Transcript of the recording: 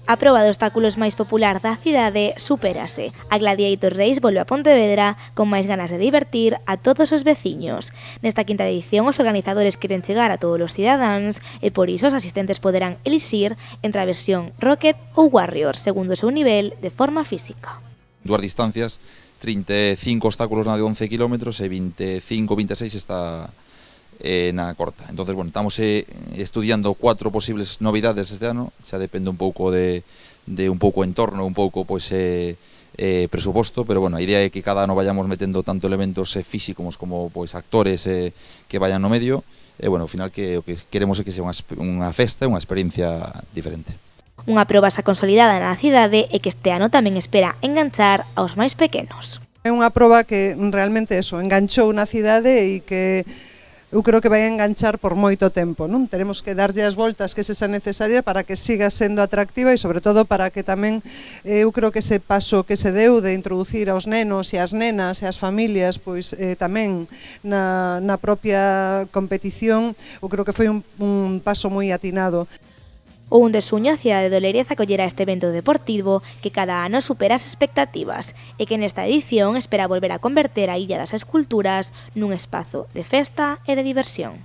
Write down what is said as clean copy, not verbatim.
A proba de obstáculos máis popular da cidade supérase. A Gladiator Race volve a Pontevedra con máis ganas de divertir a todos os veciños. Nesta quinta edición, os organizadores queren chegar a todos os cidadáns e por iso os asistentes poderán elixir entre a versión Rocket ou Warrior, segundo o seu nivel de forma física. Dúas distancias, 35 obstáculos na de 11 km e 25-26 está na corta. Entonces, bueno, estamos estudiando 4 posibles novidades este ano, xa depende un pouco de un pouco entorno, un pouco pois presuposto, pero bueno, a idea é que cada ano vayamos metendo tanto elementos físicos como pois actores que vayan no medio, e bueno, ao final que o que queremos é que sea unha festa, unha experiencia diferente. Unha proba xa consolidada na cidade e que este ano tamén espera enganchar aos máis pequenos. É unha proba que realmente enganchou na cidade e que eu creo que vai enganchar por moito tempo, non? Teremos que darlle as voltas que se xa necesaria para que siga sendo atractiva e sobre todo para que tamén eu creo que ese paso que se deu de introducir aos nenos e as nenas e as familias pois tamén na propia competición, eu creo que foi un paso moi atinado. O 1 de xuño a cidade de Lérez acollerá este evento deportivo que cada ano supera as expectativas e que nesta edición espera volver a converter a Illa das Esculturas nun espazo de festa e de diversión.